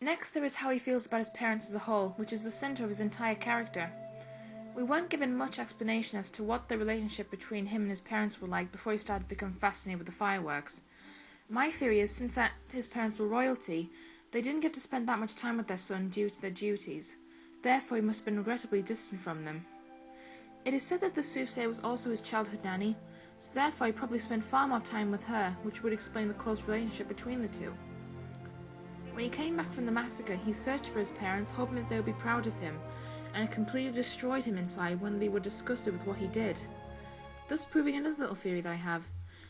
Next, there is how he feels about his parents as a whole, which is the centre of his entire character. We weren't given much explanation as to what the relationship between him and his parents were like before he started to become fascinated with the fireworks. My theory is, since that his parents were royalty, they didn't get to spend that much time with their son due to their duties. Therefore, he must have been regrettably distant from them. It is said that the soothsayer was also his childhood nanny, so therefore he probably spent far more time with her, which would explain the close relationship between the two. When he came back from the massacre, he searched for his parents, hoping that they would be proud of him, and it completely destroyed him inside when they were disgusted with what he did. Thus proving another little theory that I have,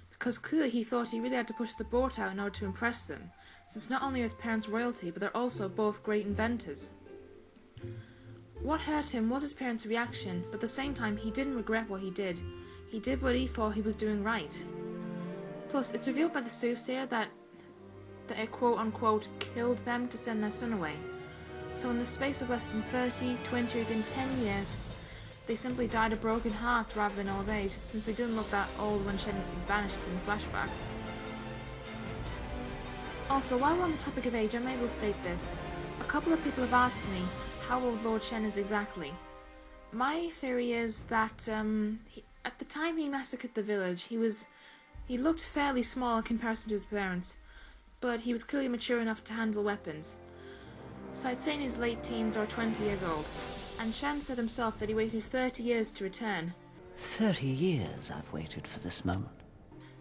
because clearly he thought he really had to push the boat out in order to impress them, since not only are his parents royalty, but they're also both great inventors. What hurt him was his parents' reaction, but at the same time he didn't regret what he did. He did what he thought he was doing right. Plus, it's revealed by the soothsayer that it quote-unquote killed them to send their son away. So in the space of less than 30, 20 or even 10 years, they simply died of broken hearts rather than old age, since they didn't look that old when Shen was banished in the flashbacks. Also, while we're on the topic of age, I may as well state this. A couple of people have asked me how old Lord Shen is exactly. My theory is that at the time he massacred the village, he looked fairly small in comparison to his parents, but he was clearly mature enough to handle weapons. So I'd say in his late teens or 20 years old. And Shen said himself that he waited 30 years to return. 30 years I've waited for this moment.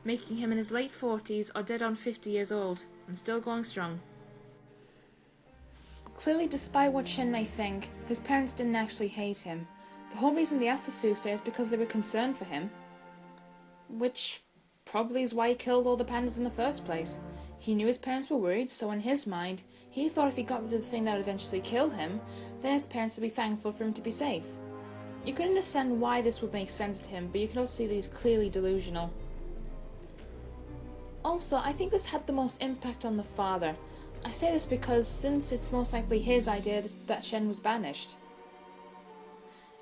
Making him in his late 40s or dead on 50 years old, and still going strong. Clearly, despite what Shen may think, his parents didn't actually hate him. The whole reason they asked the soothsayer is because they were concerned for him. Which probably is why he killed all the pandas in the first place. He knew his parents were worried, so in his mind, he thought if he got rid of the thing that would eventually kill him, then his parents would be thankful for him to be safe. You can understand why this would make sense to him, but you can also see that he's clearly delusional. Also, I think this had the most impact on the father. I say this because since it's most likely his idea that Shen was banished.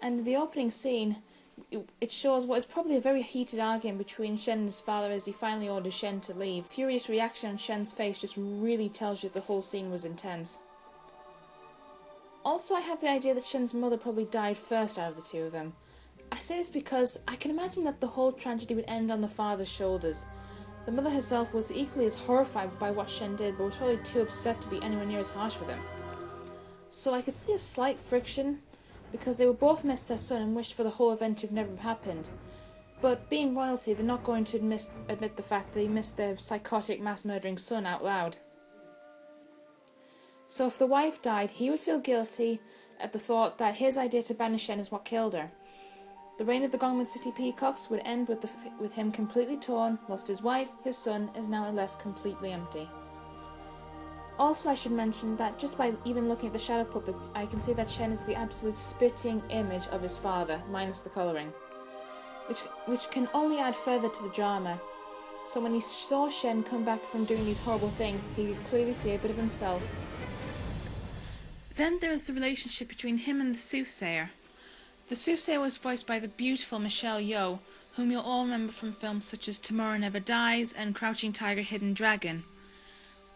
And in the opening scene, it shows what is probably a very heated argument between Shen and his father as he finally orders Shen to leave. Furious reaction on Shen's face just really tells you the whole scene was intense. Also, I have the idea that Shen's mother probably died first out of the two of them. I say this because I can imagine that the whole tragedy would end on the father's shoulders. The mother herself was equally as horrified by what Shen did, but was probably too upset to be anywhere near as harsh with him. So I could see a slight friction, because they would both miss their son and wished for the whole event to have never happened. But being royalty, they're not going to admit the fact that they missed their psychotic mass-murdering son out loud. So if the wife died, he would feel guilty at the thought that his idea to banish Shen is what killed her. The reign of the Gongman City Peacocks would end with him completely torn, lost his wife, his son, is now left completely empty. Also, I should mention that just by even looking at the shadow puppets, I can see that Shen is the absolute spitting image of his father, minus the colouring, which can only add further to the drama. So when he saw Shen come back from doing these horrible things, he could clearly see a bit of himself. Then there is the relationship between him and the soothsayer. The soothsayer was voiced by the beautiful Michelle Yeoh, whom you'll all remember from films such as Tomorrow Never Dies and Crouching Tiger, Hidden Dragon.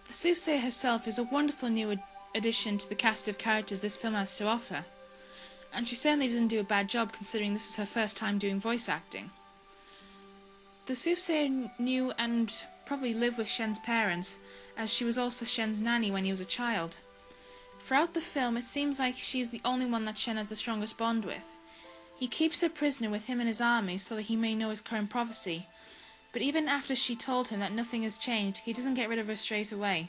The soothsayer herself is a wonderful new addition to the cast of characters this film has to offer, and she certainly doesn't do a bad job considering this is her first time doing voice acting. The soothsayer knew and probably lived with Shen's parents, as she was also Shen's nanny when he was a child. Throughout the film, it seems like she's the only one that Shen has the strongest bond with. He keeps her prisoner with him in his army so that he may know his current prophecy. But even after she told him that nothing has changed, he doesn't get rid of her straight away.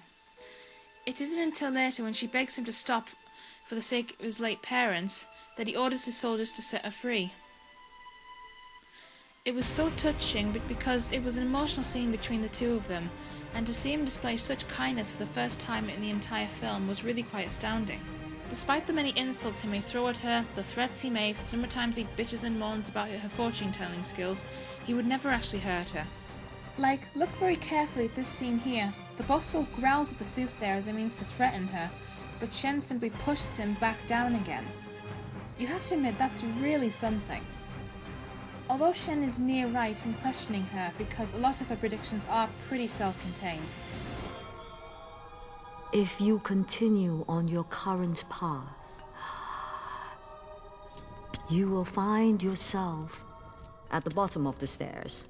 It isn't until later when she begs him to stop for the sake of his late parents that he orders his soldiers to set her free. It was so touching because it was an emotional scene between the two of them, and to see him display such kindness for the first time in the entire film was really quite astounding. Despite the many insults he may throw at her, the threats he makes, the number of times he bitches and moans about her fortune-telling skills, he would never actually hurt her. Look very carefully at this scene here. The boss will growls at the soothsayer as a means to threaten her, but Shen simply pushes him back down again. You have to admit that's really something. Although Shen is near right in questioning her because a lot of her predictions are pretty self-contained. If you continue on your current path, you will find yourself at the bottom of the stairs.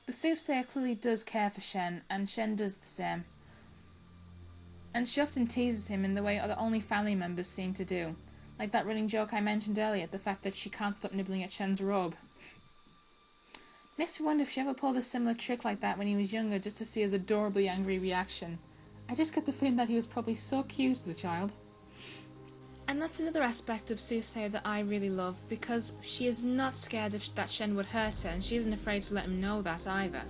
The soothsayer clearly does care for Shen, and Shen does the same. And she often teases him in the way that only family members seem to do. Like that running joke I mentioned earlier, the fact that she can't stop nibbling at Shen's robe. Makes me wonder if she ever pulled a similar trick like that when he was younger, just to see his adorably angry reaction. I just get the feeling that he was probably so cute as a child. And that's another aspect of Soothsayer that I really love, because she is not scared that Shen would hurt her, and she isn't afraid to let him know that either.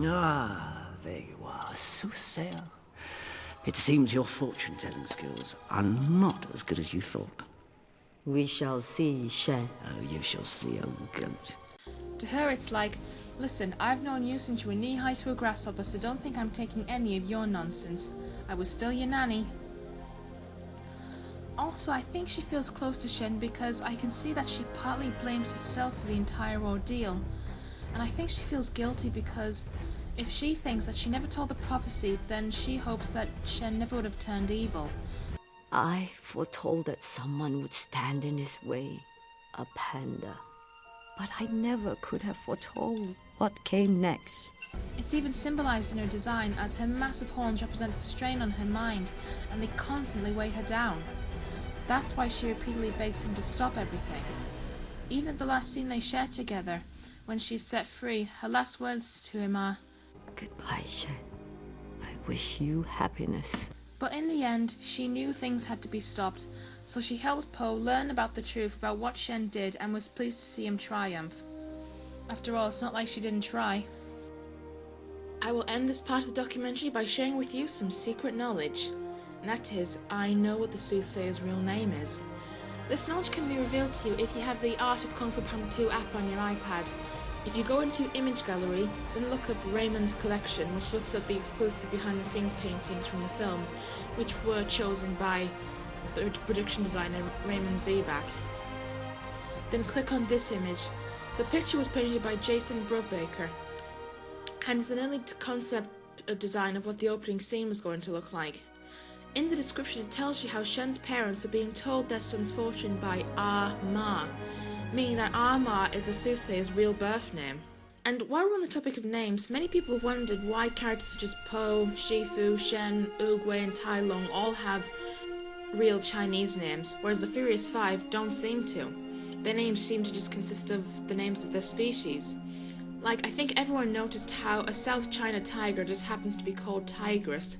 Ah, there you are, Soothsayer. It seems your fortune-telling skills are not as good as you thought. We shall see, Shen. Oh, you shall see, old goat. To her it's like, listen, I've known you since you were knee-high to a grasshopper, so don't think I'm taking any of your nonsense. I was still your nanny. Also, I think she feels close to Shen because I can see that she partly blames herself for the entire ordeal. And I think she feels guilty because if she thinks that she never told the prophecy, then she hopes that Shen never would have turned evil. I foretold that someone would stand in his way, a panda. But I never could have foretold what came next. It's even symbolized in her design, as her massive horns represent the strain on her mind, and they constantly weigh her down. That's why she repeatedly begs him to stop everything. Even at the last scene they share together, when she's set free, her last words to him are, Goodbye, Shen. I wish you happiness. But in the end, she knew things had to be stopped, so she helped Po learn about the truth about what Shen did and was pleased to see him triumph. After all, it's not like she didn't try. I will end this part of the documentary by sharing with you some secret knowledge. And that is, I know what the Soothsayer's real name is. This knowledge can be revealed to you if you have the Art of Kung Fu Panda 2 app on your iPad. If you go into Image Gallery, then look up Raymond's collection, which looks at the exclusive behind-the-scenes paintings from the film, which were chosen by the production designer Raymond Zebak. Then click on this image. The picture was painted by Jason Brubaker, and is an early concept of design of what the opening scene was going to look like. In the description it tells you how Shen's parents were being told their son's fortune by Ah-Ma, meaning that Ah-Ma is the Soothsayer's real birth name. And while we're on the topic of names, many people wondered why characters such as Po, Shifu, Shen, Oogway and Tai Lung all have real Chinese names, whereas the Furious Five don't seem to. Their names seem to just consist of the names of their species. Like, I think everyone noticed how a South China tiger just happens to be called Tigress,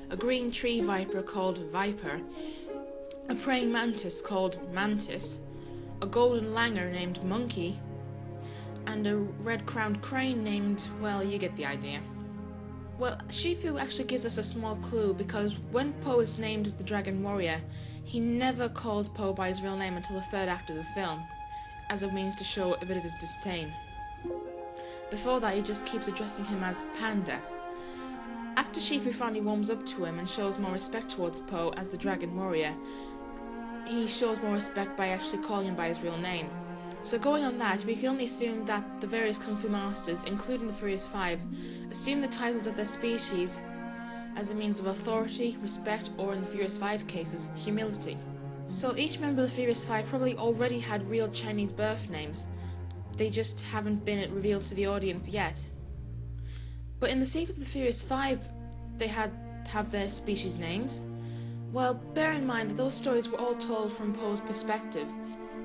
a green tree viper called Viper, a praying mantis called Mantis, a golden langur named Monkey, and a red-crowned crane named, well, you get the idea. Well, Shifu actually gives us a small clue, because when Po is named as the Dragon Warrior, he never calls Po by his real name until the third act of the film, as a means to show a bit of his disdain. Before that, he just keeps addressing him as Panda. After Shifu finally warms up to him and shows more respect towards Po as the Dragon Warrior, he shows more respect by actually calling him by his real name. So going on that, we can only assume that the various Kung Fu masters, including the Furious Five, assume the titles of their species as a means of authority, respect, or in the Furious Five cases, humility. So each member of the Furious Five probably already had real Chinese birth names. They just haven't been revealed to the audience yet. But in the sequels of the Furious Five, they have their species names. Well, bear in mind that those stories were all told from Po's perspective,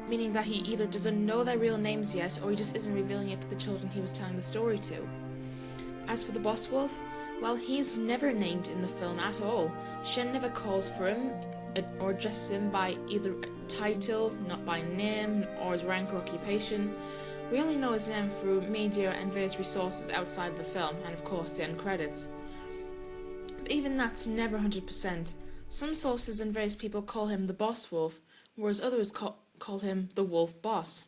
meaning that he either doesn't know their real names yet, or he just isn't revealing it to the children he was telling the story to. As for the Boss Wolf, well, he's never named in the film at all. Shen never calls for him, or addresses him by either a title, not by name, or his rank or occupation. We only know his name through media and various resources outside of the film, and of course the end credits. But even that's never 100%. Some sources and various people call him the Boss Wolf, whereas others call him the Wolf Boss.